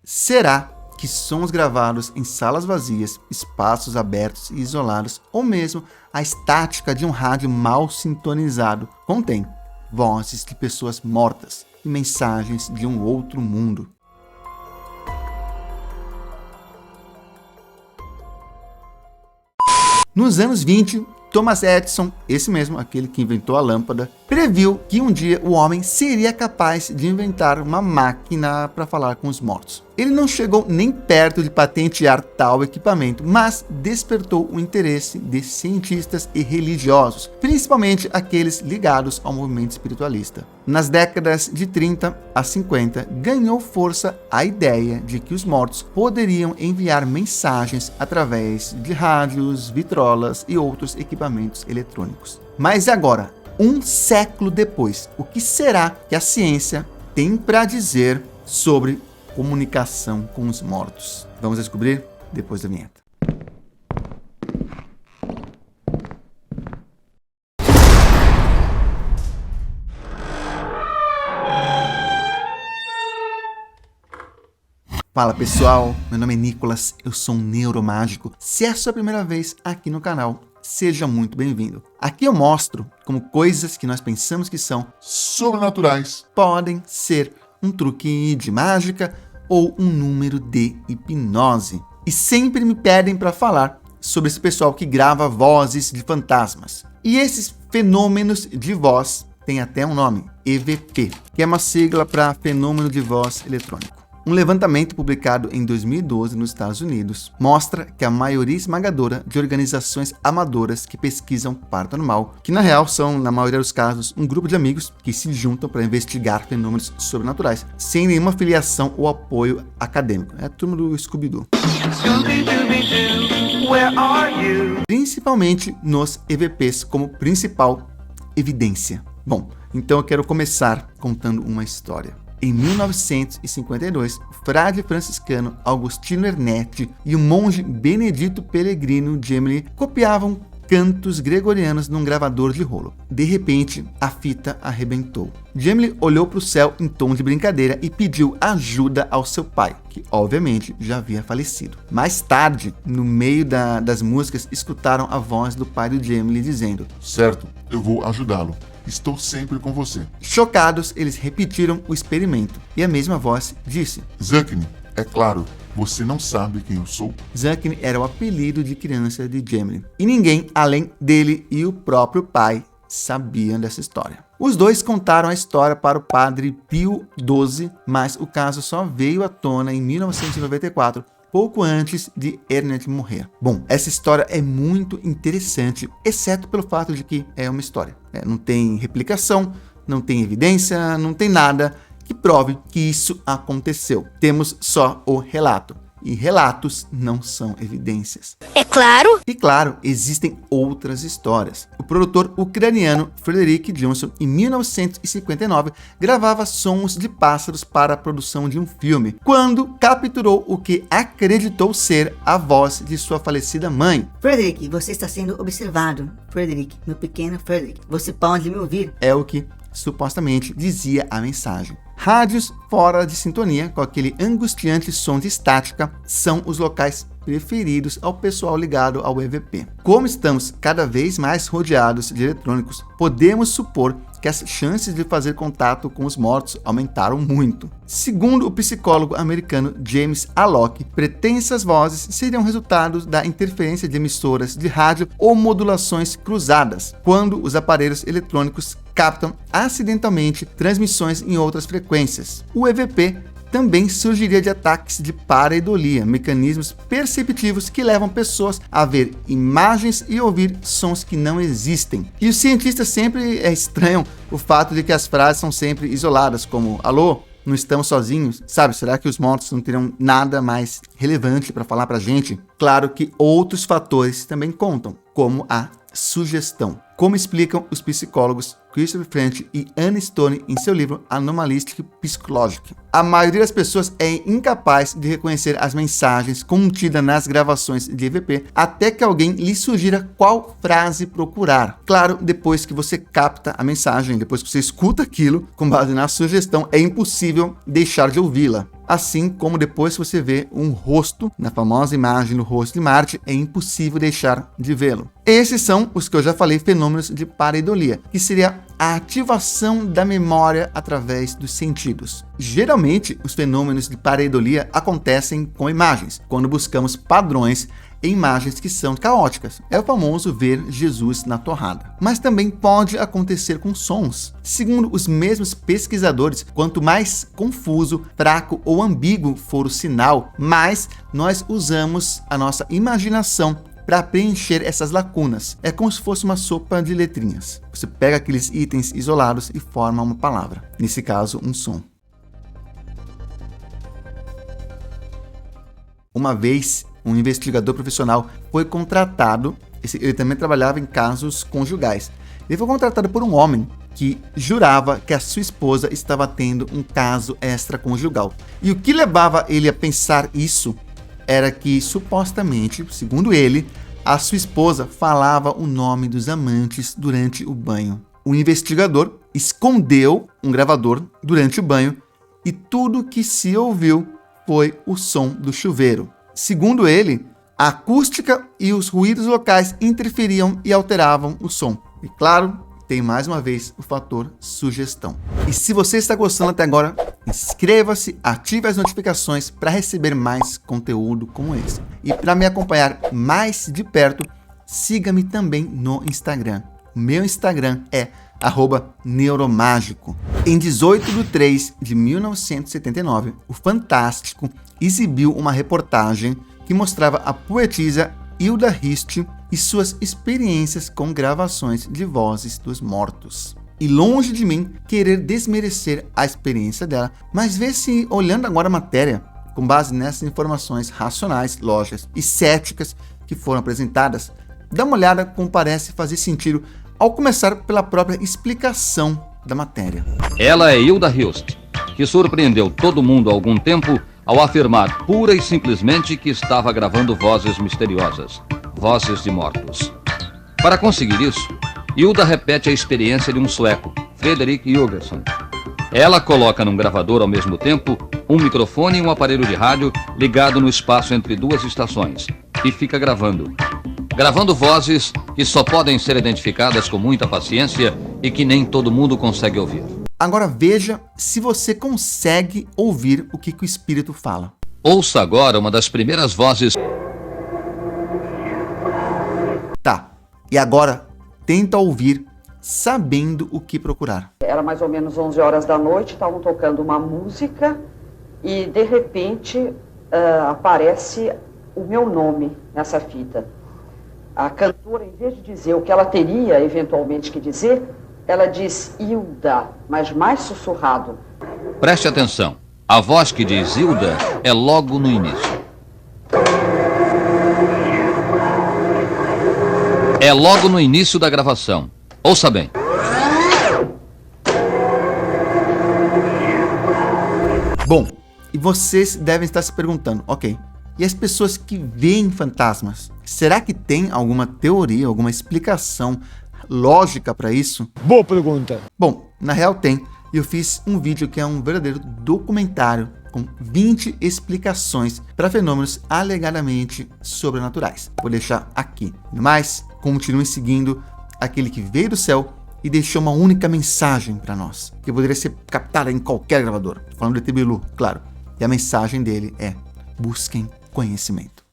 Será que sons gravados em salas vazias, espaços abertos e isolados, ou mesmo a estática de um rádio mal sintonizado, contém vozes de pessoas mortas e mensagens de um outro mundo? Nos anos 20, Thomas Edison, esse mesmo, aquele que inventou a lâmpada, previu que um dia o homem seria capaz de inventar uma máquina para falar com os mortos. Ele não chegou nem perto de patentear tal equipamento, mas despertou o interesse de cientistas e religiosos, principalmente aqueles ligados ao movimento espiritualista. Nas décadas de 30 a 50, ganhou força a ideia de que os mortos poderiam enviar mensagens através de rádios, vitrolas e outros equipamentos eletrônicos. Mas agora, um século depois, o que será que a ciência tem para dizer sobre comunicação com os mortos? Vamos descobrir depois da vinheta. Fala pessoal, meu nome é Nicolas, eu sou um neuromágico. Se é a sua primeira vez aqui no canal, seja muito bem-vindo. Aqui eu mostro como coisas que nós pensamos que são sobrenaturais podem ser um truque de mágica ou um número de hipnose. E sempre me pedem para falar sobre esse pessoal que grava vozes de fantasmas. E esses fenômenos de voz têm até um nome, EVP, que é uma sigla para fenômeno de voz eletrônico. Um levantamento publicado em 2012 nos Estados Unidos mostra que a maioria esmagadora de organizações amadoras que pesquisam paranormal, que na real são, na maioria dos casos, um grupo de amigos que se juntam para investigar fenômenos sobrenaturais, sem nenhuma filiação ou apoio acadêmico. É a turma do Scooby-Doo. Principalmente nos EVPs como principal evidência. Bom, então eu quero começar contando uma história. Em 1952, o frade franciscano Agostino Ernetti e o monge Benedito Pellegrino Gemeli copiavam cantos gregorianos num gravador de rolo. De repente, a fita arrebentou. Gemeli olhou para o céu em tom de brincadeira e pediu ajuda ao seu pai, que obviamente já havia falecido. Mais tarde, no meio das músicas, escutaram a voz do pai do Gemeli dizendo: "Certo, eu vou ajudá-lo. Estou sempre com você." Chocados, eles repetiram o experimento e a mesma voz disse: "Zuckney, é claro, você não sabe quem eu sou?" Zuckney era o apelido de criança de Gemeli. E ninguém, além dele e o próprio pai, sabiam dessa história. Os dois contaram a história para o padre Pio XII, mas o caso só veio à tona em 1994, pouco antes de Ernetti morrer. Bom, essa história é muito interessante, exceto pelo fato de que é uma história. Não tem replicação, não tem evidência, não tem nada que prove que isso aconteceu. Temos só o relato. E relatos não são evidências. É claro! E claro, existem outras histórias. O produtor ucraniano Frederick Johnson, em 1959, gravava sons de pássaros para a produção de um filme, quando capturou o que acreditou ser a voz de sua falecida mãe. "Frederick, você está sendo observado. Frederick, meu pequeno Frederick, você pode me ouvir?" É o que supostamente dizia a mensagem. Rádios fora de sintonia, com aquele angustiante som de estática, são os locais preferidos ao pessoal ligado ao EVP. Como estamos cada vez mais rodeados de eletrônicos, podemos supor que as chances de fazer contato com os mortos aumentaram muito. Segundo o psicólogo americano James Allock, pretensas vozes seriam resultado da interferência de emissoras de rádio ou modulações cruzadas, quando os aparelhos eletrônicos captam acidentalmente transmissões em outras frequências. O EVP também surgiria de ataques de pareidolia, mecanismos perceptivos que levam pessoas a ver imagens e ouvir sons que não existem. E os cientistas sempre estranham o fato de que as frases são sempre isoladas, como "alô, não estamos sozinhos", sabe? Será que os mortos não teriam nada mais relevante para falar pra gente? Claro que outros fatores também contam, como a sugestão, como explicam os psicólogos Christopher French e Anne Stone em seu livro Anomalistic Psychology. A maioria das pessoas é incapaz de reconhecer as mensagens contidas nas gravações de EVP até que alguém lhe sugira qual frase procurar. Claro, depois que você capta a mensagem, depois que você escuta aquilo, com base na sugestão, é impossível deixar de ouvi-la. Assim como depois que você vê um rosto, na famosa imagem do rosto de Marte, é impossível deixar de vê-lo. Esses são os que eu já falei, fenômenos de pareidolia, que seria a ativação da memória através dos sentidos. Geralmente, os fenômenos de pareidolia acontecem com imagens, quando buscamos padrões em imagens que são caóticas. É o famoso ver Jesus na torrada. Mas também pode acontecer com sons. Segundo os mesmos pesquisadores, quanto mais confuso, fraco ou ambíguo for o sinal, mais nós usamos a nossa imaginação para preencher essas lacunas. É como se fosse uma sopa de letrinhas. Você pega aqueles itens isolados e forma uma palavra. Nesse caso, um som. Uma vez, um investigador profissional foi contratado, ele também trabalhava em casos conjugais. Ele foi contratado por um homem que jurava que a sua esposa estava tendo um caso extraconjugal. E o que levava ele a pensar isso era que, supostamente, segundo ele, a sua esposa falava o nome dos amantes durante o banho. O investigador escondeu um gravador durante o banho e tudo que se ouviu foi o som do chuveiro. Segundo ele, a acústica e os ruídos locais interferiam e alteravam o som. E claro, tem mais uma vez o fator sugestão. E se você está gostando até agora, inscreva-se, ative as notificações para receber mais conteúdo como esse. E para me acompanhar mais de perto, siga-me também no Instagram. O meu Instagram é @neuromágico. Em 18/3/1979, o Fantástico exibiu uma reportagem que mostrava a poetisa Hilda Hilst e suas experiências com gravações de vozes dos mortos. E longe de mim querer desmerecer a experiência dela, mas vê se, olhando agora a matéria, com base nessas informações racionais, lógicas e céticas que foram apresentadas, dá uma olhada como parece fazer sentido ao começar pela própria explicação da matéria. Ela é Hilda Hilst, que surpreendeu todo mundo há algum tempo ao afirmar pura e simplesmente que estava gravando vozes misteriosas, vozes de mortos. Para conseguir isso, Hilda repete a experiência de um sueco, Fredrik Jurgensen. Ela coloca num gravador ao mesmo tempo um microfone e um aparelho de rádio ligado no espaço entre duas estações e fica gravando vozes que só podem ser identificadas com muita paciência e que nem todo mundo consegue ouvir. Agora veja se você consegue ouvir o que o espírito fala. Ouça agora uma das primeiras vozes. Tá, e agora tenta ouvir sabendo o que procurar. Era mais ou menos 11 horas da noite, estavam tocando uma música e de repente aparece o meu nome nessa fita. A cantora, em vez de dizer o que ela teria eventualmente que dizer, ela diz Hilda, mas mais sussurrado. Preste atenção, a voz que diz Hilda é logo no início. É logo no início da gravação. Ouça bem. Bom, e vocês devem estar se perguntando, ok, e as pessoas que veem fantasmas, será que tem alguma teoria, alguma explicação lógica para isso? Boa pergunta. Bom, na real tem, e eu fiz um vídeo que é um verdadeiro documentário com 20 explicações para fenômenos alegadamente sobrenaturais. Vou deixar aqui. No mais, continuem seguindo aquele que veio do céu e deixou uma única mensagem para nós, que poderia ser captada em qualquer gravador. Tô falando do ET Bilu, claro. E a mensagem dele é: busquem conhecimento.